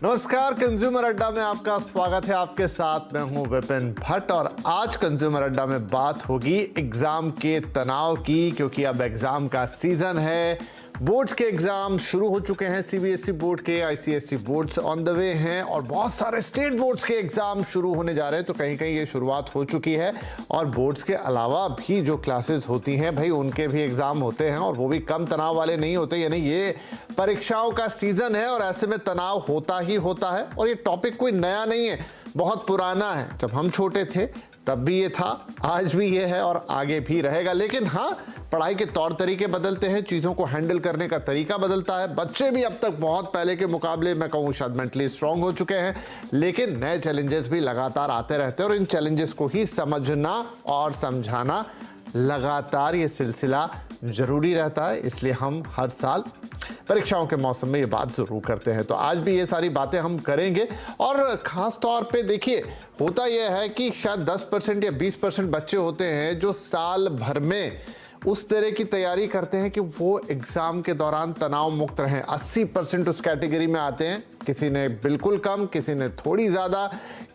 नमस्कार, कंज्यूमर अड्डा में आपका स्वागत है। आपके साथ मैं हूं विपिन भट्ट और आज कंज्यूमर अड्डा में बात होगी एग्जाम के तनाव की, क्योंकि अब एग्जाम का सीजन है। बोर्ड्स के एग्जाम शुरू हो चुके हैं। सीबीएसई बोर्ड के, ICSE boards on the way हैं और बहुत सारे स्टेट बोर्ड्स के एग्जाम शुरू होने जा रहे हैं। तो कहीं कहीं ये शुरुआत हो चुकी है और बोर्ड्स के अलावा भी जो क्लासेस होती हैं भाई, उनके भी एग्जाम होते हैं और वो भी कम तनाव वाले नहीं होते। यानी ये परीक्षाओं का सीजन है और ऐसे में तनाव होता ही होता है। और ये टॉपिक कोई नया नहीं है, बहुत पुराना है। जब हम छोटे थे तब भी ये था, आज भी ये है और आगे भी रहेगा। लेकिन हाँ, पढ़ाई के तौर तरीके बदलते हैं, चीज़ों को हैंडल करने का तरीका बदलता है। बच्चे भी अब तक बहुत पहले के मुकाबले मैं कहूँ शायद मेंटली स्ट्रांग हो चुके हैं, लेकिन नए चैलेंजेस भी लगातार आते रहते हैं और इन चैलेंजेस को ही समझना और समझाना लगातार ये सिलसिला जरूरी रहता है। इसलिए हम हर साल परीक्षाओं के मौसम में ये बात जरूर करते हैं। तो आज भी ये सारी बातें हम करेंगे और ख़ास तौर पे देखिए, होता यह है कि शायद 10% या 20% बच्चे होते हैं जो साल भर में उस तरह की तैयारी करते हैं कि वो एग्ज़ाम के दौरान तनाव मुक्त रहें। 80% उस कैटेगरी में आते हैं। किसी ने बिल्कुल कम, किसी ने थोड़ी ज़्यादा,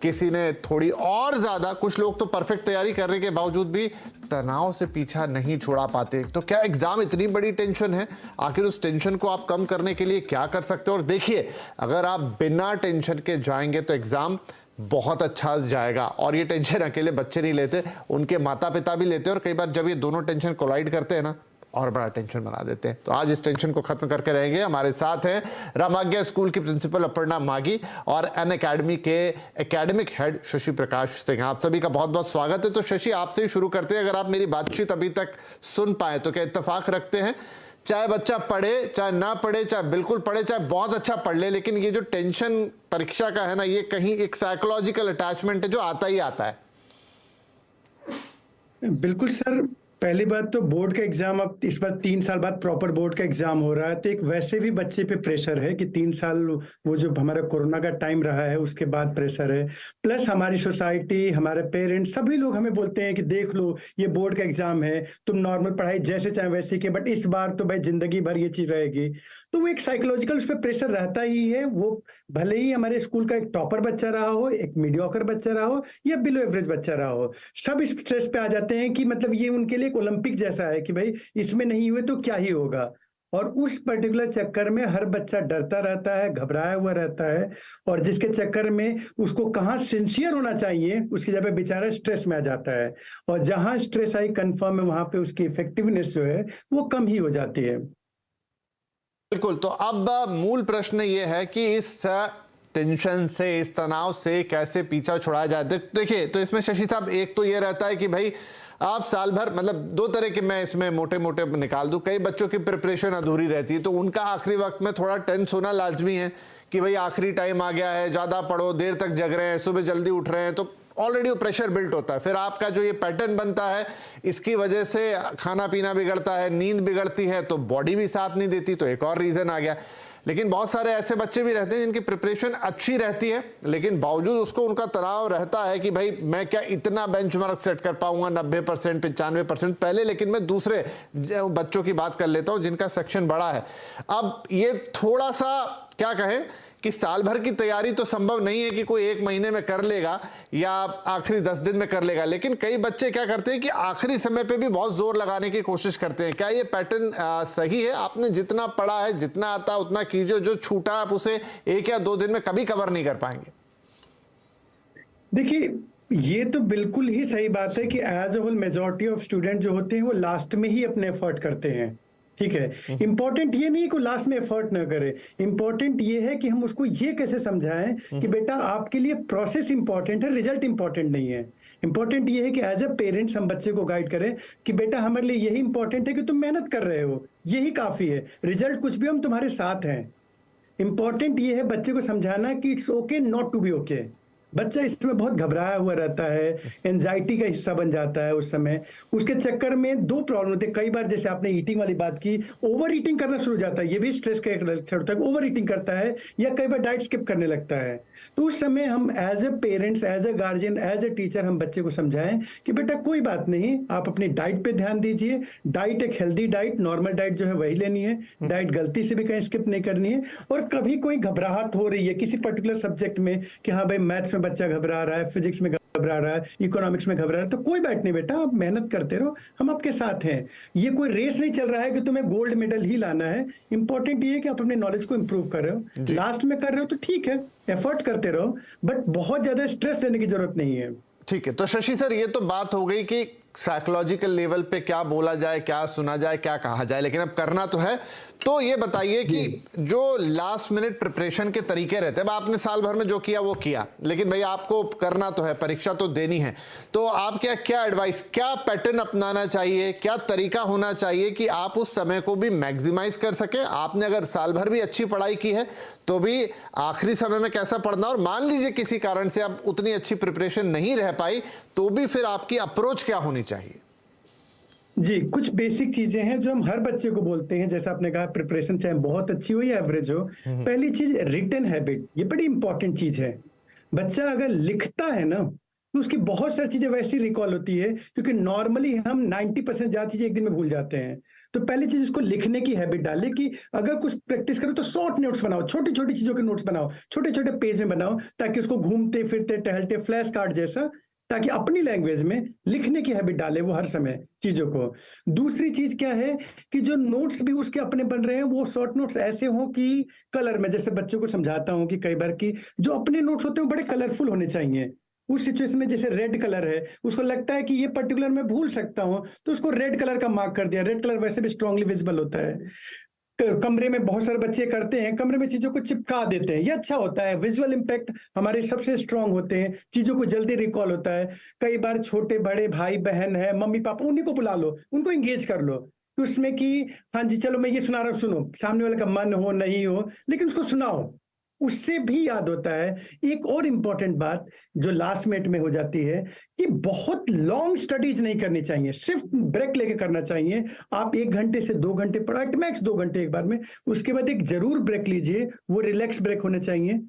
किसी ने थोड़ी और ज़्यादा। कुछ लोग तो परफेक्ट तैयारी करने के बावजूद भी तनाव से पीछा नहीं छुड़ा पाते। तो क्या एग्ज़ाम इतनी बड़ी टेंशन है? आखिर उस टेंशन को आप कम करने के लिए क्या कर सकते हो? और देखिए, अगर आप बिना टेंशन के जाएंगे तो एग्ज़ाम बहुत अच्छा जाएगा। और ये टेंशन अकेले बच्चे नहीं लेते, उनके माता पिता भी लेते हैं। और कई बार जब ये दोनों टेंशन कोलाइड करते हैं ना, और बड़ा टेंशन बना देते हैं। तो आज इस टेंशन को खत्म करके रहेंगे। हमारे साथ हैं रामाज्ञा स्कूल की प्रिंसिपल अपर्णा मागी और अन अकेडमी के एकेडमिक हेड शशि प्रकाश सिंह। आप सभी का बहुत बहुत स्वागत है। तो शशि, आपसे ही शुरू करते हैं। अगर आप मेरी बातचीत अभी तक सुन पाए तो क्या इत्तेफाक रखते हैं, चाहे बच्चा पढ़े चाहे ना पढ़े, चाहे बिल्कुल पढ़े चाहे बहुत अच्छा पढ़ ले, लेकिन ये जो टेंशन परीक्षा का है ना, ये कहीं एक साइकोलॉजिकल अटैचमेंट है जो आता ही आता है? बिल्कुल सर। पहली बात तो बोर्ड का एग्जाम अब इस बार 3 साल बाद प्रॉपर बोर्ड का एग्जाम हो रहा है, तो एक वैसे भी बच्चे पे प्रेशर है कि 3 साल वो जो हमारा कोरोना का टाइम रहा है उसके बाद प्रेशर है। प्लस हमारी सोसाइटी, हमारे पेरेंट्स, सभी लोग हमें बोलते हैं कि देख लो ये बोर्ड का एग्जाम है, तुम नॉर्मल पढ़ाई जैसे चाहे वैसे के, बट इस बार तो भाई जिंदगी भर ये चीज रहेगी। तो वो एक साइकोलॉजिकल उस पर प्रेशर रहता ही है। वो भले ही हमारे स्कूल का एक टॉपर बच्चा रहा हो, एक मीडियोकर बच्चा रहा हो या बिलो एवरेज बच्चा रहा हो, सब इस स्ट्रेस पे आ जाते हैं कि मतलब ये उनके लिए एक ओलंपिक जैसा है कि भाई इसमें नहीं हुए तो क्या ही होगा। और उस पर्टिकुलर चक्कर में हर बच्चा डरता रहता है, घबराया हुआ रहता है, और जिसके चक्कर में उसको कहाँ सिंसियर होना चाहिए उसकी जगह बेचारा स्ट्रेस में आ जाता है। और जहां स्ट्रेस आई कंफर्म है, वहां पे उसकी इफेक्टिवनेस जो है वो कम ही हो जाती है। बिल्कुल। तो अब मूल प्रश्न ये है कि इस टेंशन से, इस तनाव से कैसे पीछा छुड़ाया जाए। देखिए, तो इसमें शशि साहब, एक तो ये रहता है कि भाई आप साल भर, मतलब दो तरह के मैं इसमें मोटे मोटे निकाल दूं। कई बच्चों की प्रिपरेशन अधूरी रहती है, तो उनका आखिरी वक्त में थोड़ा टेंस होना लाजमी है कि भाई आखिरी टाइम आ गया है, ज़्यादा पढ़ो, देर तक जग रहे हैं, सुबह जल्दी उठ रहे हैं, तो ऑलरेडी वो प्रेशर बिल्ट होता है। फिर आपका जो ये पैटर्न बनता है, इसकी वजह से खाना पीना बिगड़ता है, नींद बिगड़ती है, तो बॉडी भी साथ नहीं देती, तो एक और रीज़न आ गया। लेकिन बहुत सारे ऐसे बच्चे भी रहते हैं जिनकी प्रिपरेशन अच्छी रहती है, लेकिन बावजूद उसको उनका तनाव रहता है कि भाई मैं क्या इतना बेंचमार्क सेट कर पाऊंगा 90%, 95% पहले। लेकिन मैं दूसरे बच्चों की बात कर लेता हूं जिनका सेक्शन बड़ा है। अब ये थोड़ा सा क्या कहें कि साल भर की तैयारी तो संभव नहीं है कि कोई एक महीने में कर लेगा या आखिरी 10 दिन में कर लेगा, लेकिन कई बच्चे क्या करते हैं कि आखिरी समय पे भी बहुत जोर लगाने की कोशिश करते हैं। क्या ये पैटर्न सही है? आपने जितना पढ़ा है, जितना आता उतना कीजिए, जो छूटा आप उसे 1 या 2 दिन में कभी कवर नहीं कर पाएंगे। देखिए, ये तो बिल्कुल ही सही बात है कि as a whole majority of student जो होते हैं वो लास्ट में ही अपने एफर्ट करते हैं। ठीक है, इंपॉर्टेंट ये नहीं है कि लास्ट में एफर्ट ना करे, इंपॉर्टेंट ये है कि हम उसको ये कैसे समझाएं कि बेटा आपके लिए प्रोसेस इंपॉर्टेंट है, रिजल्ट इंपॉर्टेंट नहीं है। इंपॉर्टेंट ये है कि एज ए पेरेंट्स हम बच्चे को गाइड करें कि बेटा हमारे लिए यही इंपॉर्टेंट है कि तुम मेहनत कर रहे हो, यही काफी है, रिजल्ट कुछ भी हम तुम्हारे साथ हैं। इंपॉर्टेंट ये है बच्चे को समझाना कि it's okay not to be okay. बच्चा इसमें बहुत घबराया हुआ रहता है, एंजाइटी का हिस्सा बन जाता है उस समय। उसके चक्कर में 2 प्रॉब्लम होते हैं। कई बार जैसे आपने ईटिंग वाली बात की, ओवर ईटिंग करना शुरू हो जाता है। ये भी स्ट्रेस का एक लक्षण होता है, ओवर ईटिंग करता है या कई बार डाइट स्किप करने लगता है। तो उस समय हम as a parents, as a guardian, as a teacher हम बच्चे को समझाएं कि बेटा कोई बात नहीं, आप अपनी डाइट पे ध्यान दीजिए। डाइट एक हेल्दी डाइट, नॉर्मल डाइट जो है वही लेनी है। डाइट गलती से भी कहीं स्किप नहीं करनी है। और कभी कोई घबराहट हो रही है किसी पर्टिकुलर सब्जेक्ट में कि हाँ भाई मैथ्स में बच्चा घबरा रहा है, फिजिक्स में घबरा रहा है, इकोनॉमिक्स में घबरा रहा है, तो कोई बात नहीं बेटा, आप मेहनत करते रहो, हम आपके साथ हैं। ये कोई रेस नहीं चल रहा है कि तुम्हें गोल्ड मेडल ही लाना है। इंपॉर्टेंट ये है कि आप अपने नॉलेज को इंप्रूव कर रहे हो। लास्ट में कर रहे हो तो ठीक है, एफर्ट करते रहो, बट बहुत ज्यादा स्ट्रेस लेने की जरूरत नहीं है। ठीक है, तो शशि सर ये तो बात हो गई कि साइकोलॉजिकल लेवल पे क्या बोला जाए, क्या सुना जाए, क्या कहा जाए, लेकिन अब करना तो है। तो ये बताइए कि जो लास्ट मिनट प्रिपरेशन के तरीके रहते हैं, आपने साल भर में जो किया वो किया, लेकिन भाई आपको करना तो है, परीक्षा तो देनी है, तो आप क्या एडवाइस, क्या पैटर्न अपनाना चाहिए, क्या तरीका होना चाहिए कि आप उस समय को भी मैक्सिमाइज कर सकें? आपने अगर साल भर भी अच्छी पढ़ाई की है तो भी आखिरी समय में कैसा पढ़ना, और मान लीजिए किसी कारण से आप उतनी अच्छी प्रिपरेशन नहीं रह पाई तो भी फिर आपकी अप्रोच क्या होनी चाहिए? जी, कुछ बेसिक चीजें हैं जो हम हर बच्चे को बोलते हैं। जैसा आपने कहा, प्रिपरेशन चाहे बहुत अच्छी हो या एवरेज हो, पहली चीज रिटन हैबिट, ये बड़ी इंपॉर्टेंट चीज है। बच्चा अगर लिखता है ना तो उसकी बहुत सारी चीजें वैसी रिकॉल होती है, क्योंकि नॉर्मली हम 90% ज्यादा चीजें एक दिन में भूल जाते हैं। तो पहली चीज उसको लिखने की हैबिट डाले कि अगर कुछ प्रैक्टिस करो तो शॉर्ट नोट्स बनाओ, छोटी छोटी चीजों के नोट्स बनाओ, छोटे छोटे पेज में बनाओ, ताकि उसको घूमते फिरते टहलते फ्लैश कार्ड जैसा, ताकि अपनी लैंग्वेज में लिखने की हैबिट डाले वो हर समय चीजों को। दूसरी चीज क्या है कि जो नोट्स भी उसके अपने बन रहे हैं वो शॉर्ट नोट्स ऐसे हों कि कलर में, जैसे बच्चों को समझाता हूं कि कई बार की जो अपने नोट्स होते हैं वो बड़े कलरफुल होने चाहिए। उस सिचुएशन में जैसे रेड कलर है, उसको लगता है कि ये पर्टिकुलर मैं भूल सकता हूं, तो उसको रेड कलर का मार्क कर दिया। रेड कलर वैसे भी स्ट्रांगली विजिबल होता है। कमरे में बहुत सारे बच्चे करते हैं, कमरे में चीजों को चिपका देते हैं, ये अच्छा होता है। विजुअल इंपैक्ट हमारे सबसे स्ट्रांग होते हैं, चीजों को जल्दी रिकॉल होता है। कई बार छोटे बड़े भाई बहन है, मम्मी पापा, उन्हीं को बुला लो, उनको एंगेज कर लो उसमें कि हाँ जी चलो मैं ये सुना रहा हूँ, सुनो। सामने वाले का मन हो नहीं हो, लेकिन उसको सुनाओ, उससे भी याद होता है। एक और इंपॉर्टेंट बात जो लास्ट मिनट में हो जाती है कि बहुत लॉन्ग स्टडीज नहीं करनी चाहिए, सिर्फ ब्रेक लेके करना चाहिए। आप 1 घंटे से 2 घंटे पढ़ो, मैक्स 2 घंटे एक बार में, उसके बाद एक जरूर ब्रेक लीजिए, वो रिलैक्स ब्रेक होने चाहिए।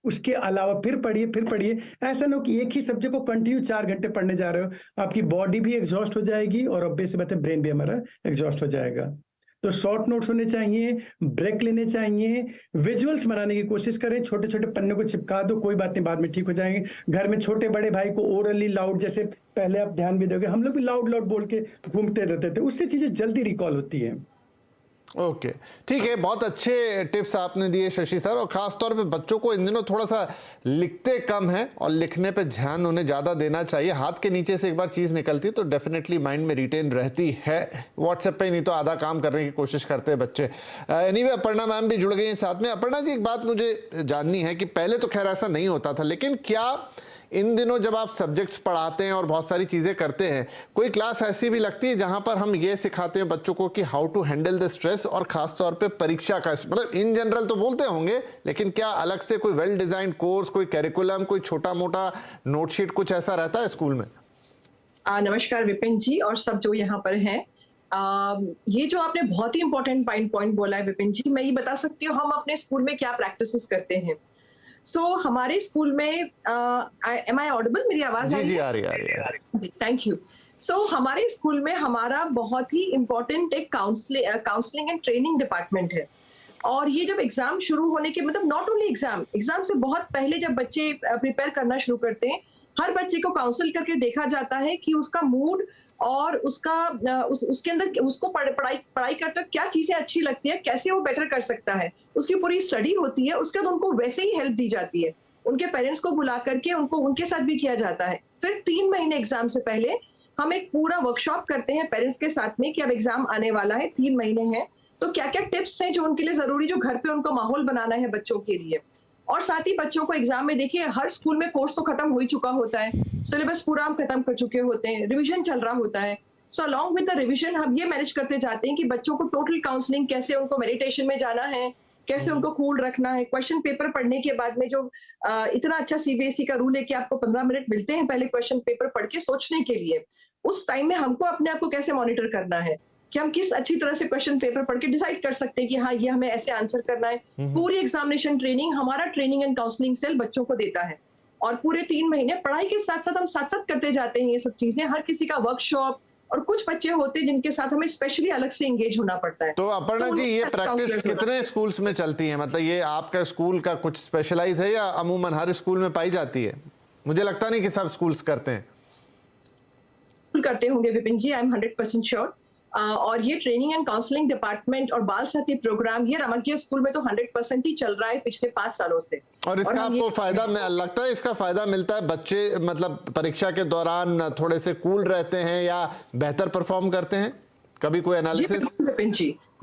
उसके अलावा फिर पढ़िए, फिर पढ़िए। ऐसा ना हो कि एक ही सब्जेक्ट को कंटिन्यू 4 घंटे पढ़ने जा रहे हो, आपकी बॉडी भी एग्जॉस्ट हो जाएगी और ऑब्वियस बात है ब्रेन भी हमारा एग्जॉस्ट हो जाएगा। तो शॉर्ट नोट्स होने चाहिए, ब्रेक लेने चाहिए, विजुअल्स बनाने की कोशिश करें, छोटे छोटे पन्ने को चिपका दो, कोई बात नहीं, बाद में ठीक हो जाएंगे। घर में छोटे बड़े भाई को ओरली लाउड, जैसे पहले आप ध्यान भी दोगे, हम लोग भी लाउड लाउड बोल के घूमते रहते थे, उससे चीजें जल्दी रिकॉल होती है। ओके, ठीक है, बहुत अच्छे टिप्स आपने दिए शशि सर। और खास तौर पे बच्चों को इन दिनों थोड़ा सा लिखते कम है और लिखने पे ध्यान उन्हें ज़्यादा देना चाहिए। हाथ के नीचे से एक बार चीज़ निकलती है तो डेफिनेटली माइंड में रिटेन रहती है। व्हाट्सएप पे नहीं तो आधा काम करने की कोशिश करते हैं बच्चे। एनीवे, अपर्णा मैम भी जुड़ गई हैं साथ में। अपर्णा जी, एक बात मुझे जाननी है कि पहले तो खैर ऐसा नहीं होता था, लेकिन क्या इन दिनों जब आप सब्जेक्ट्स पढ़ाते हैं और बहुत सारी चीज़ें करते हैं, कोई क्लास ऐसी भी लगती है जहां पर हम ये सिखाते हैं बच्चों को कि how to handle the stress, और ख़ास तौर पे परीक्षा का, मतलब इन जनरल तो बोलते होंगे, लेकिन क्या अलग से कोई वेल डिज़ाइन कोर्स, कोई करिकुलम, कोई छोटा मोटा नोटशीट, कुछ ऐसा रहता है स्कूल में? नमस्कार विपिन जी और सब जो यहाँ पर हैं। ये जो आपने बहुत ही इंपॉर्टेंट पॉइंट बोला है विपिन जी, मैं ये बता सकती हूँ हम अपने स्कूल में क्या प्रैक्टिसेस करते हैं। हमारे स्कूल में एम आई ऑडिबल, मेरी आवाज जी आ रही है जी, थैंक यू। हमारे स्कूल में हमारा बहुत ही इंपॉर्टेंट एक काउंसलिंग एंड ट्रेनिंग डिपार्टमेंट है। और ये जब एग्जाम शुरू होने के, मतलब नॉट ओनली एग्जाम से बहुत पहले जब बच्चे प्रिपेयर करना शुरू करते हैं, हर बच्चे को काउंसिल करके देखा जाता है कि उसका मूड और उसके अंदर उसको पढ़ाई करते वक्त क्या चीजें अच्छी लगती है, कैसे वो बेटर कर सकता है, उसकी पूरी स्टडी होती है। उसके बाद उनको वैसे ही हेल्प दी जाती है, उनके पेरेंट्स को बुला करके उनके साथ भी किया जाता है। फिर 3 महीने एग्जाम से पहले हम एक पूरा वर्कशॉप करते हैं पेरेंट्स के साथ में कि अब एग्जाम आने वाला है, 3 महीने हैं, तो क्या क्या टिप्स हैं जो उनके लिए जरूरी, जो घर पे उनको माहौल बनाना है बच्चों के लिए। और साथ ही बच्चों को एग्जाम में, देखिए हर स्कूल में कोर्स तो खत्म हो ही चुका होता है, सिलेबस पूरा हम खत्म कर चुके होते हैं, रिवीजन चल रहा होता है। अलॉन्ग विद द रिवीजन हम ये मैनेज करते जाते हैं कि बच्चों को टोटल काउंसलिंग, कैसे उनको मेडिटेशन में जाना है, कैसे उनको कूल रखना है। क्वेश्चन पेपर पढ़ने के बाद में जो इतना अच्छा सीबीएसई का रूल है कि आपको 15 मिनट मिलते हैं पहले क्वेश्चन पेपर पढ़ के सोचने के लिए, उस टाइम में हमको अपने आप को कैसे मॉनिटर करना है कि हम किस अच्छी तरह से क्वेश्चन पेपर पढ़ के डिसाइड कर सकते हैं कि हाँ ये हमें ऐसे आंसर करना है। पूरी एग्जामिनेशन ट्रेनिंग हमारा ट्रेनिंग एंड काउंसलिंग सेल बच्चों को देता है, और पूरे 3 महीने पढ़ाई के साथ साथ हम साथ साथ करते जाते हैं ये सब चीजें। हर किसी का वर्कशॉप, और कुछ बच्चे होते हैं जिनके साथ हमें स्पेशली अलग से एंगेज होना पड़ता है। तो अपर्णा जी, ये प्रैक्टिस कितने स्कूल्स में चलती है? मतलब ये आपका स्कूल का कुछ स्पेशलाइज है या अमूमन हर स्कूल में पाई जाती है? मुझे लगता नहीं कि सब स्कूल्स करते हैं। करते होंगे विपिन जी, आई एम 100% श्योर। और ये ट्रेनिंग एंड काउंसलिंग डिपार्टमेंट और बाल साथी प्रोग्राम ये रमकिया स्कूल में तो 100% ही चल रहा है पिछले 5 सालों से। और इसका आपको फायदा लगता है, इसका फायदा मिलता है? बच्चे मतलब परीक्षा के दौरान थोड़े से कूल रहते हैं या बेहतर परफॉर्म करते हैं? कभी कोई एनालिसिस?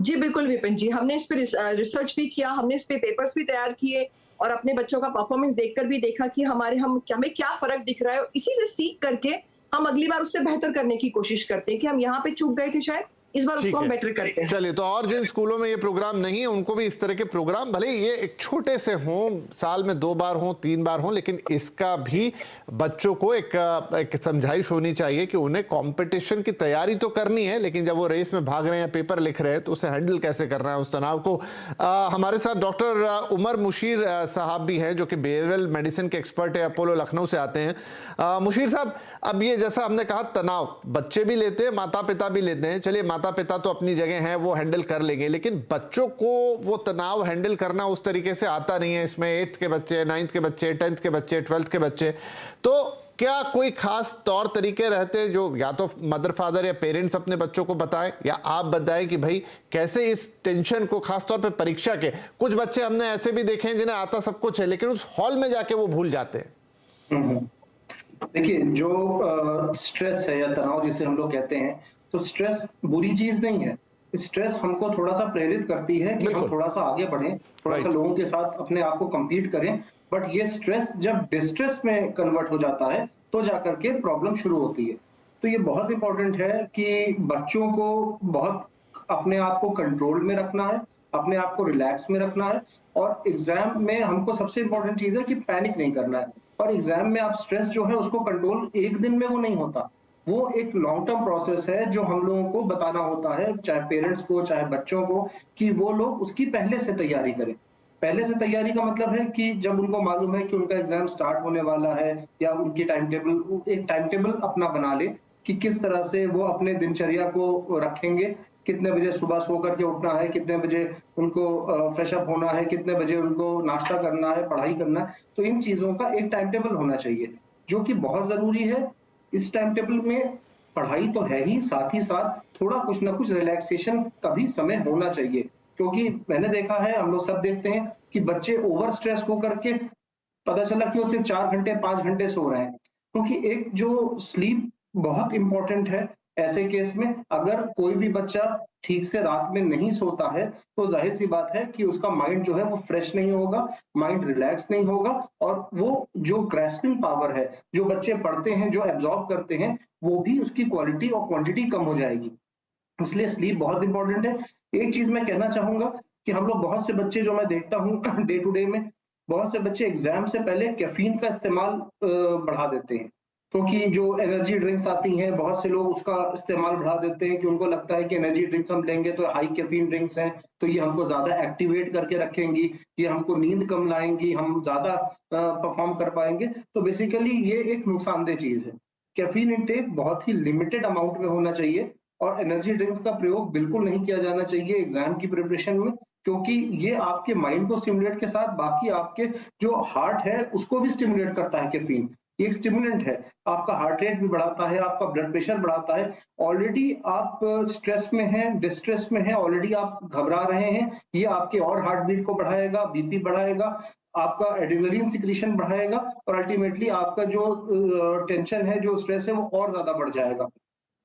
जी बिल्कुल विपिन जी, हमने इस पे रिसर्च भी किया, हमने इस पे पेपर्स भी तैयार किए, और अपने बच्चों का परफॉर्मेंस देखकर भी देखा कि हमें क्या फर्क दिख रहा है। इसी से सीख करके हम अगली बार उससे बेहतर करने की कोशिश करते हैं कि हम यहाँ पे चूक गए थे, शायद इस बार उसको हम बेटर करते हैं। चलिए, तो और जिन स्कूलों में ये प्रोग्राम नहीं है उनको भी इस तरह के प्रोग्राम, भले ये एक छोटे से हों, साल में 2 बार हों, 3 बार हों, लेकिन इसका भी बच्चों को एक समझाइश होनी चाहिए कि उन्हें कंपटीशन की तैयारी तो करनी है, लेकिन जब वो रेस में भाग रहे हैं, पेपर लिख रहे हैं, तो उसे हैंडल कैसे करना है उस तनाव को। हमारे साथ डॉक्टर उमर मुशीर साहब भी हैं, जो कि बिहेवियरल मेडिसिन के एक्सपर्ट है, अपोलो लखनऊ से आते हैं। मुशीर साहब, अब ये जैसा हमने कहा, तनाव बच्चे भी लेते हैं, माता पिता भी लेते हैं। चलिए, माता पिता तो अपनी जगह है, वो हैंडल कर लेंगे, लेकिन बच्चों को वो तनाव हैंडल करना उस तरीके से आता नहीं है। इसमें 8th के बच्चे, 9th के बच्चे, 10th के बच्चे, 12th के बच्चे, तो क्या कोई खास तौर तरीके रहते हैं जो या तो मदर फादर या पेरेंट्स अपने बच्चों को बताएं, या आप बताएं कि भाई कैसे इस टेंशन को, खासतौर पे परीक्षा के? कुछ बच्चे हमने ऐसे भी देखे हैं जिन्हें आता सब कुछ है, लेकिन उस हॉल में जाके वो भूल जाते हैं। देखिए, जो स्ट्रेस है या तनाव जिसे हम लोग कहते हैं, तो स्ट्रेस बुरी चीज नहीं है। स्ट्रेस हमको थोड़ा सा प्रेरित करती है कि हम थोड़ा सा आगे बढ़ें, थोड़ा सा लोगों के साथ अपने आप को compete करें। बट ये स्ट्रेस जब डिस्ट्रेस में कन्वर्ट हो जाता है तो जाकर के प्रॉब्लम शुरू होती है। तो ये बहुत इंपॉर्टेंट है कि बच्चों को बहुत अपने आप को कंट्रोल में रखना है, अपने आप को रिलैक्स में रखना है, और एग्जाम में हमको सबसे इंपॉर्टेंट चीज है कि पैनिक नहीं करना है। और एग्जाम में आप स्ट्रेस जो है उसको कंट्रोल एक दिन में वो नहीं होता, वो एक लॉन्ग टर्म प्रोसेस है जो हम लोगों को बताना होता है, चाहे पेरेंट्स को चाहे बच्चों को, कि वो लोग उसकी पहले से तैयारी करें। पहले से तैयारी का मतलब है कि जब उनको मालूम है कि उनका एग्जाम स्टार्ट होने वाला है, या उनकी एक टाइम टेबल अपना बना ले कि किस तरह से वो अपने दिनचर्या को रखेंगे, कितने बजे सुबह सो करके उठना है, कितने बजे उनको फ्रेश अप होना है, कितने बजे उनको नाश्ता करना है, पढ़ाई करना है। तो इन चीजों का एक टाइम टेबल होना चाहिए, जो कि बहुत जरूरी है। इस टाइम टेबल में पढ़ाई तो है ही, साथ ही साथ थोड़ा कुछ ना कुछ रिलैक्सेशन का भी समय होना चाहिए, क्योंकि मैंने देखा है, हम लोग सब देखते हैं कि बच्चे ओवर स्ट्रेस हो करके पता चला कि वो सिर्फ 4 घंटे 5 घंटे सो रहे हैं, क्योंकि एक जो स्लीप बहुत इंपॉर्टेंट है। ऐसे केस में अगर कोई भी बच्चा ठीक से रात में नहीं सोता है तो जाहिर सी बात है कि उसका माइंड जो है वो फ्रेश नहीं होगा, माइंड रिलैक्स नहीं होगा, और वो जो ग्रैस्पिंग पावर है, जो बच्चे पढ़ते हैं, जो एब्जॉर्ब करते हैं, वो भी उसकी क्वालिटी और क्वांटिटी कम हो जाएगी। इसलिए स्लीप बहुत इंपॉर्टेंट है। एक चीज मैं कहना चाहूंगा कि हम लोग बहुत से बच्चे जो मैं देखता हूँ डे टू डे में, बहुत से बच्चे एग्जाम से पहले कैफीन का इस्तेमाल बढ़ा देते हैं, क्योंकि जो एनर्जी ड्रिंक्स आती हैं, बहुत से लोग उसका इस्तेमाल बढ़ा देते हैं कि उनको लगता है कि एनर्जी ड्रिंक्स हम लेंगे तो हाई कैफीन ड्रिंक्स हैं, तो ये हमको ज्यादा एक्टिवेट करके रखेंगी, ये हमको नींद कम लाएंगी, हम ज्यादा परफॉर्म कर पाएंगे। तो बेसिकली ये एक नुकसानदेह चीज है। कैफीन इंटेक बहुत ही लिमिटेड अमाउंट में होना चाहिए, और एनर्जी ड्रिंक्स का प्रयोग बिल्कुल नहीं किया जाना चाहिए एग्जाम की प्रिपरेशन में, क्योंकि ये आपके माइंड को स्टिमुलेट के साथ बाकी आपके जो हार्ट है उसको भी स्टिमुलेट करता है। कैफीन एक स्टिमुलेंट है, आपका हार्ट रेट भी बढ़ाता है, आपका ब्लड प्रेशर बढ़ाता है। ऑलरेडी आप स्ट्रेस में हैं, डिस्ट्रेस में हैं, ऑलरेडी आप घबरा रहे हैं, ये आपके और हार्ट बीट को बढ़ाएगा, बीपी बढ़ाएगा, आपका एड्रेनलिन सिक्रीशन बढ़ाएगा, और अल्टीमेटली आपका जो टेंशन है, जो स्ट्रेस है, वो और ज्यादा बढ़ जाएगा।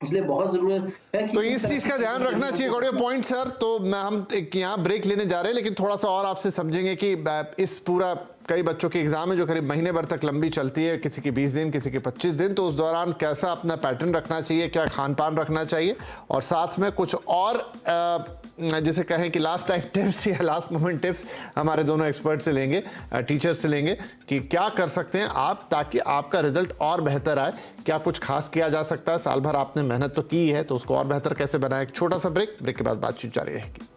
इसलिए बहुत जरूरत है कि तो इस चीज का ध्यान रखना चाहिए। गौड़े पॉइंट सर, तो हम एक यहाँ ब्रेक लेने जा रहे हैं, लेकिन थोड़ा सा और आपसे समझेंगे कि इस पूरा कई बच्चों की एग्जाम है जो करीब महीने भर तक लंबी चलती है, किसी की 20 दिन, किसी की 25 दिन, तो उस दौरान कैसा अपना पैटर्न रखना चाहिए, क्या खान पान रखना चाहिए, और साथ में कुछ और जिसे कहें कि लास्ट टाइम टिप्स या लास्ट मोमेंट टिप्स हमारे दोनों एक्सपर्ट से लेंगे, टीचर से लेंगे कि क्या कर सकते हैं आप ताकि आपका रिजल्ट और बेहतर आए। क्या कुछ खास किया जा सकता है? साल भर आपने मेहनत तो की है, तो उसको और बेहतर कैसे बनाएं? एक छोटा सा ब्रेक के बाद बातचीत जारी रहेगी।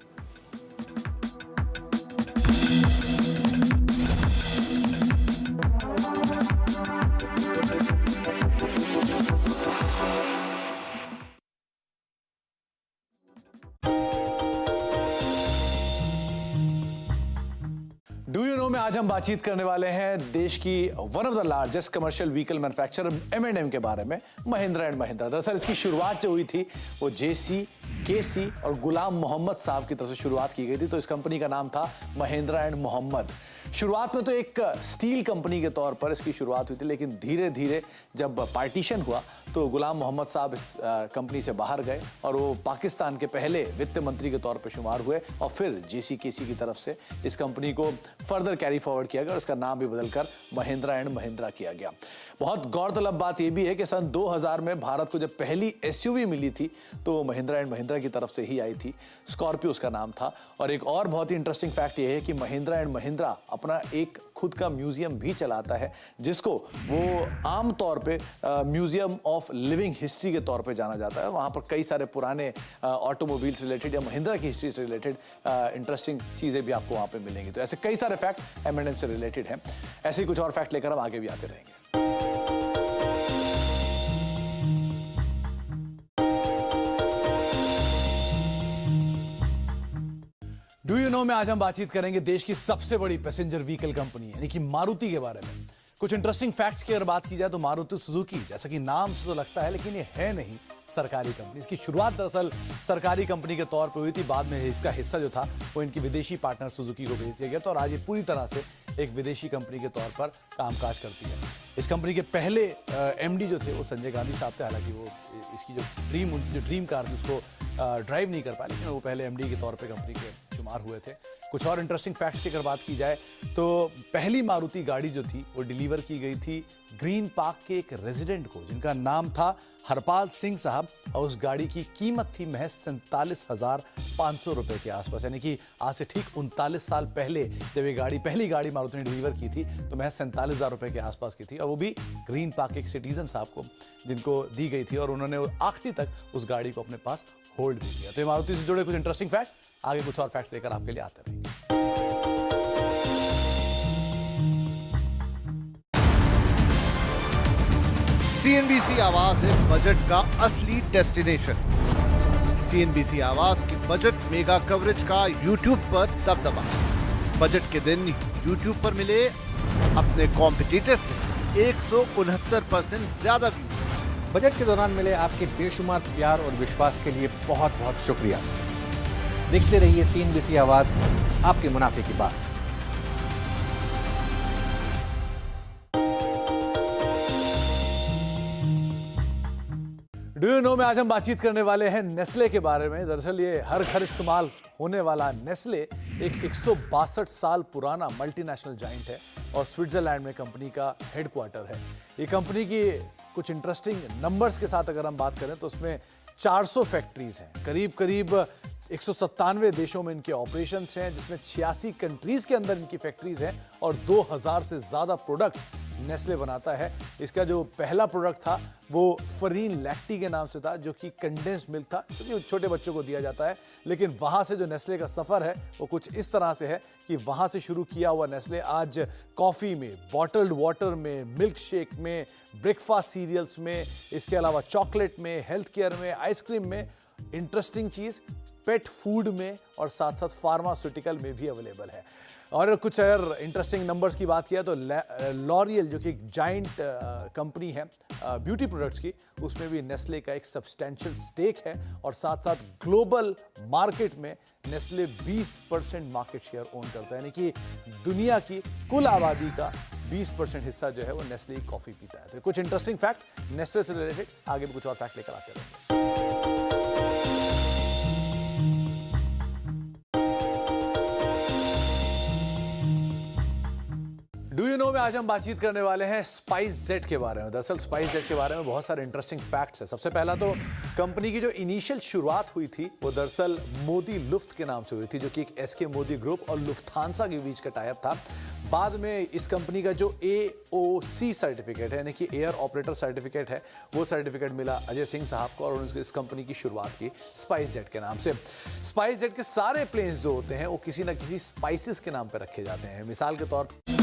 डू यू नो में आज हम बातचीत करने वाले हैं देश की one of the largest commercial vehicle manufacturer M&M के बारे में, महिंद्रा एंड महिंद्रा। दरअसल इसकी शुरुआत जो हुई थी वो JC, KC और गुलाम मोहम्मद साहब की तरफ से शुरुआत की गई थी। तो इस कंपनी का नाम था महिंद्रा एंड मोहम्मद। शुरुआत में तो एक स्टील कंपनी के तौर पर इसकी शुरुआत हुई थी, लेकिन धीरे धीरे जब पार्टीशन हुआ तो गुलाम मोहम्मद साहब इस कंपनी से बाहर गए और वो पाकिस्तान के पहले वित्त मंत्री के तौर पर शुमार हुए, और फिर JC, KC की तरफ से इस कंपनी को फर्दर कैरी फॉरवर्ड किया गया और इसका नाम भी बदलकर महिंद्रा एंड महिंद्रा किया गया। बहुत गौरतलब बात यह भी है कि सन 2000 में भारत को जब पहली SUV मिली थी तो महिंद्रा एंड महिंद्रा की तरफ से ही आई थी। स्कॉर्पियो उसका नाम था। और एक और बहुत ही इंटरेस्टिंग फैक्ट यह है कि महिंद्रा एंड महिंद्रा अपना एक खुद का म्यूजियम भी चलाता है, जिसको वो आमतौर पे म्यूजियम ऑफ लिविंग हिस्ट्री के तौर पे जाना जाता है। वहाँ पर कई सारे पुराने ऑटोमोबाइल से रिलेटेड या महिंद्रा की हिस्ट्री से रिलेटेड इंटरेस्टिंग चीज़ें भी आपको वहाँ पे मिलेंगी। तो ऐसे कई सारे फैक्ट M&M से रिलेटेड हैं। ऐसे ही कुछ और फैक्ट लेकर हम आगे भी आते रहेंगे। डू यू नो में आज हम बातचीत करेंगे देश की सबसे बड़ी पैसेंजर व्हीकल कंपनी यानी कि मारुति के बारे में। कुछ इंटरेस्टिंग फैक्ट्स की अगर बात की जाए तो मारुति सुजुकी, जैसा कि नाम से तो लगता है लेकिन ये है नहीं सरकारी कंपनी। इसकी शुरुआत दरअसल सरकारी कंपनी के तौर पर हुई थी। बाद में इसका हिस्सा जो था वो इनकी विदेशी पार्टनर सुजुकी को भेज दिया गया था और आज ये पूरी तरह से एक विदेशी कंपनी के तौर पर कामकाज करती है। इस कंपनी के पहले MD जो थे वो संजय गांधी साहब थे। हालांकि वो इसकी जो ड्रीम कार थी उसको ड्राइव नहीं कर पाए, लेकिन वो पहले MD के तौर पे कंपनी के शुमार हुए थे। कुछ और इंटरेस्टिंग फैक्ट्स की अगर बात की जाए तो पहली मारुति गाड़ी जो थी वो डिलीवर की गई थी ग्रीन पार्क के एक रेजिडेंट को, जिनका नाम था हरपाल सिंह साहब, और उस गाड़ी की कीमत थी महज 47,500 रुपए के आसपास। यानी कि आज से ठीक 39 साल पहले जब ये पहली गाड़ी मारुति ने डिलीवर की थी तो महज 47,000 रुपए के आसपास की थी, और वो भी ग्रीन पार्क के एक सिटीजन साहब को, जिनको दी गई थी, और उन्होंने आखिरी तक उस गाड़ी को अपने पास होल्ड भी किया। तो ये मारुति से जुड़े कुछ इंटरेस्टिंग फैक्ट, आगे कुछ और फैक्ट्स लेकर आपके लिए आते रहेंगे। CNBC आवाज है बजट का असली डेस्टिनेशन। CNBC आवाज की बजट मेगा कवरेज का YouTube पर दबदबा। बजट के दिन YouTube पर मिले अपने कॉम्पिटिटर्स से 169% ज्यादा व्यूज। बजट के दौरान मिले आपके बेशुमार प्यार और विश्वास के लिए बहुत बहुत शुक्रिया। देखते रहिए CNBC आवाज, आपके मुनाफे की बात। डू यू नो में आज हम बातचीत करने वाले हैं नेस्ले के बारे में। दरअसल ये हर घर इस्तेमाल होने वाला नेस्ले एक 162 साल पुराना मल्टीनेशनल जाइंट है और स्विट्जरलैंड में कंपनी का हेडक्वार्टर है। ये कंपनी की कुछ इंटरेस्टिंग नंबर्स के साथ अगर हम बात करें तो उसमें 400 फैक्ट्रीज हैं, करीब 197 देशों में इनके ऑपरेशंस हैं, जिसमें 86 कंट्रीज के अंदर इनकी फैक्ट्रीज हैं और 2000 से ज़्यादा प्रोडक्ट्स नेस्ले बनाता है। इसका जो पहला प्रोडक्ट था वो फरीन लैक्टी के नाम से था, जो कि कंडेंस्ड मिल्क था, जो छोटे बच्चों को दिया जाता है। लेकिन वहाँ से जो नेस्ले का सफ़र है वो कुछ इस तरह से है कि वहाँ से शुरू किया हुआ नेस्ले आज कॉफ़ी में, बॉटल्ड वाटर में, मिल्क शेक में, ब्रेकफास्ट सीरियल्स में, इसके अलावा चॉकलेट में, हेल्थ केयर में, आइसक्रीम में, इंटरेस्टिंग चीज़ पेट फूड में और साथ साथ फार्मास्यूटिकल में भी अवेलेबल है। और कुछ अगर इंटरेस्टिंग नंबर्स की बात किया तो लॉरियल जो कि एक जाइंट कंपनी है ब्यूटी प्रोडक्ट्स की, उसमें भी नेस्ले का एक सब्सटेंशियल स्टेक है और साथ साथ ग्लोबल मार्केट में नेस्ले 20% मार्केट शेयर ओन करता है। यानी कि दुनिया की कुल आबादी का 20% हिस्सा जो है वो नेस्ले की कॉफ़ी पीता है। तो कुछ इंटरेस्टिंग फैक्ट नेस्ले से रिलेटेड, आगे भी कुछ और फैक्ट लेकर आते रहेंगे। डू यू नो में आज हम बातचीत करने वाले हैं स्पाइस जेट के बारे में। दरअसल स्पाइस जेट के बारे में बहुत सारे इंटरेस्टिंग फैक्ट्स हैं। सबसे पहला तो कंपनी की जो इनिशियल शुरुआत हुई थी वो दरअसल मोदी लुफ्त के नाम से हुई थी, जो कि एक एसके मोदी ग्रुप और लुफ्थांसा के बीच का टाई अप था। बाद में इस कंपनी का जो AOC सर्टिफिकेट है, यानी कि एयर ऑपरेटर सर्टिफिकेट है, वो सर्टिफिकेट मिला अजय सिंह साहब को और उन्होंने इस कंपनी की शुरुआत की स्पाइस जेट के नाम से। स्पाइस जेट के सारे प्लेन्स जो होते हैं वो किसी ना किसी स्पाइसेस के नाम पर रखे जाते हैं। मिसाल के तौर पर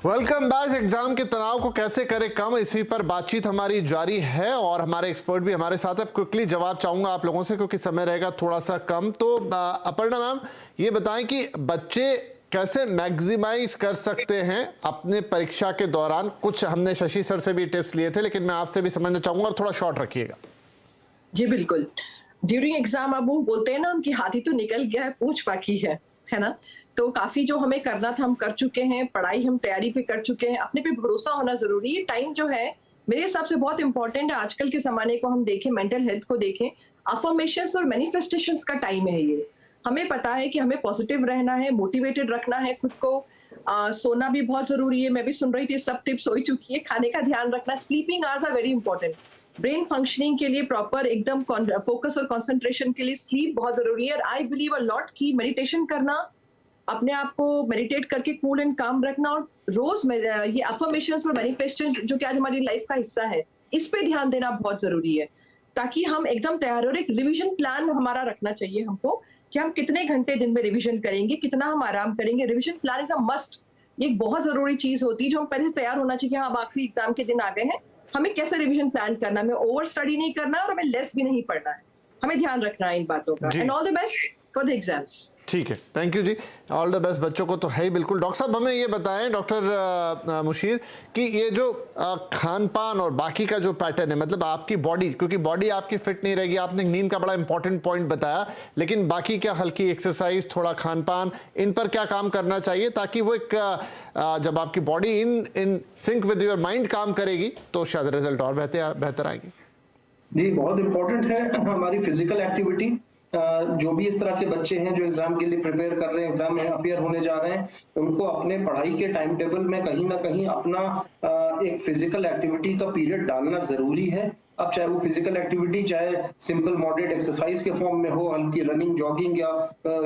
वेलकम बैक। एग्जाम के तनाव को कैसे करें कम, इसी पर बातचीत हमारी जारी है और हमारे एक्सपर्ट भी हमारे साथ। अब क्विकली जवाब चाहूंगा आप लोगों से क्योंकि समय रहेगा थोड़ा सा कम। तो अपर्णा मैम ये बताएं कि बच्चे कैसे मैक्सिमाइज कर सकते हैं अपने परीक्षा के दौरान। कुछ हमने शशि सर से भी टिप्स लिए थे, लेकिन मैं आपसे भी समझना चाहूंगा और थोड़ा शॉर्ट रखिएगा। जी बिल्कुल। ड्यूरिंग एग्जाम अब वो बोलते हैं ना उनकी हाथी तो निकल गया है, पूछ बाकी है ना। तो काफी जो हमें करना था हम कर चुके हैं, पढ़ाई हम तैयारी पे कर चुके हैं, अपने पे भरोसा होना जरूरी है। टाइम जो है मेरे हिसाब से बहुत इंपॉर्टेंट है। आजकल के जमाने को हम देखें, मेंटल हेल्थ को देखें, अफर्मेशंस और मैनिफेस्टेशंस का टाइम है ये। हमें पता है कि हमें पॉजिटिव रहना है, मोटिवेटेड रखना है खुद को। सोना भी बहुत जरूरी है, मैं भी सुन रही थी, सब टिप्स हो चुकी है। खाने का ध्यान रखना, sleeping hours are very important. Brain functioning के लिए प्रॉपर एकदम फोकस और कंसंट्रेशन के लिए स्लीप बहुत जरूरी है। आई बिलीव अ लॉट की मेडिटेशन करना, अपने आप को मेडिटेट करके कूल एंड काम रखना और रोज ये अफर्मेशंस और मैनिफेस्टेशंस जो कि आज हमारी लाइफ का हिस्सा है, इस पे ध्यान देना बहुत जरूरी है ताकि हम एकदम तैयार हो। और एक रिवीजन प्लान हमारा रखना चाहिए हमको कि हम कितने घंटे दिन में रिवीजन करेंगे, कितना हम आराम करेंगे। Revision plan is a must, ये एक बहुत जरूरी चीज होती है जो हम पहले से तैयार होना चाहिए। हाँ, अब आखिरी एग्जाम के दिन आ गए हैं, हमें कैसे रिवीजन प्लान करना है, हमें ओवर स्टडी नहीं करना है और हमें लेस भी नहीं पढ़ना है। हमें ध्यान रखना है इन बातों का। And all the best for the exams. ठीक है, thank you ji. All the best बच्चों को तो है ही बिल्कुल। डॉक्टर साहब हमें ये बताएं, डॉक्टर मुशीर, कि ये जो खान पान और बाकी का जो पैटर्न है, मतलब आपकी बॉडी, क्योंकि बॉडी आपकी फिट नहीं रहेगी, आपने नींद का बड़ा इंपॉर्टेंट पॉइंट बताया, लेकिन बाकी क्या हल्की एक्सरसाइज, थोड़ा खान पान, इन पर क्या काम करना चाहिए ताकि वो एक जब आपकी body in sync with your mind काम करेगी तो शायद रिजल्ट और बेहतर आएगी। जी, बहुत इंपॉर्टेंट है हमारी फिजिकल एक्टिविटी। जो भी इस तरह के बच्चे हैं जो एग्जाम के लिए प्रिपेयर कर रहे हैं, एग्जाम में अपियर होने जा रहे हैं, उनको अपने पढ़ाई के टाइम टेबल में कहीं ना कहीं अपना एक फिजिकल एक्टिविटी का पीरियड डालना जरूरी है। अब चाहे वो फिजिकल एक्टिविटी चाहे सिंपल मॉडरेट एक्सरसाइज के फॉर्म में हो, हल्की रनिंग, जॉगिंग या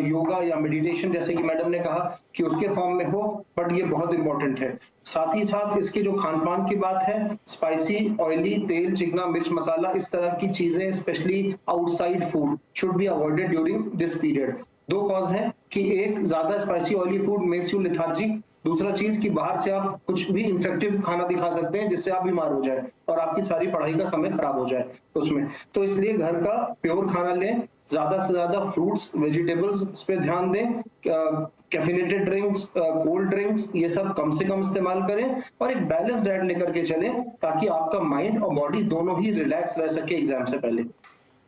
योगा या मेडिटेशन जैसे कि मैडम ने कहा कि उसके फॉर्म में हो, बट ये बहुत इंपॉर्टेंट है। साथ ही साथ इसके जो खान पान की बात है, स्पाइसी, ऑयली, तेल, चिकना, मिर्च, मसाला, इस तरह की चीजें, specially outside food, should be avoided during this period. दो कॉज है कि एक, ज्यादा spicy oily food makes you lethargic. दूसरा चीज कि बाहर से आप कुछ भी इन्फेक्टिव खाना दिखा सकते हैं जिससे आप बीमार हो जाए और आपकी सारी पढ़ाई का समय खराब हो जाए उसमें। तो इसलिए घर का प्योर खाना लें, ज्यादा से ज्यादा फ्रूट्स, वेजिटेबल्स पे ध्यान दें, कैफिनेटेड ड्रिंक्स, कोल्ड ड्रिंक्स, ये सब कम से कम इस्तेमाल करें और एक बैलेंस डाइट लेकर के चलें ताकि आपका माइंड और बॉडी दोनों ही रिलैक्स रह सके एग्जाम से पहले।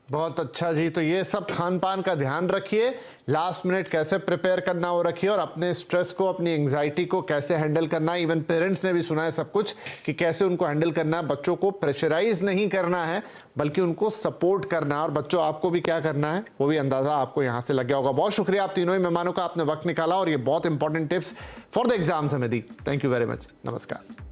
बहुत अच्छा जी। तो ये सब खान पान का ध्यान रखिए, लास्ट मिनट कैसे प्रिपेयर करना वो रखिए और अपने स्ट्रेस को, अपनी एंग्जाइटी को कैसे हैंडल करना है। इवन पेरेंट्स ने भी सुना है सब कुछ कि कैसे उनको हैंडल करना है। बच्चों को प्रेशराइज नहीं करना है बल्कि उनको सपोर्ट करना है। और बच्चों आपको भी क्या करना है वो भी अंदाजा आपको यहाँ से लग गया होगा। बहुत शुक्रिया आप तीनों ही मेहमानों का, आपने वक्त निकाला और ये बहुत important tips for the exams हमें दी। Thank you very much. नमस्कार।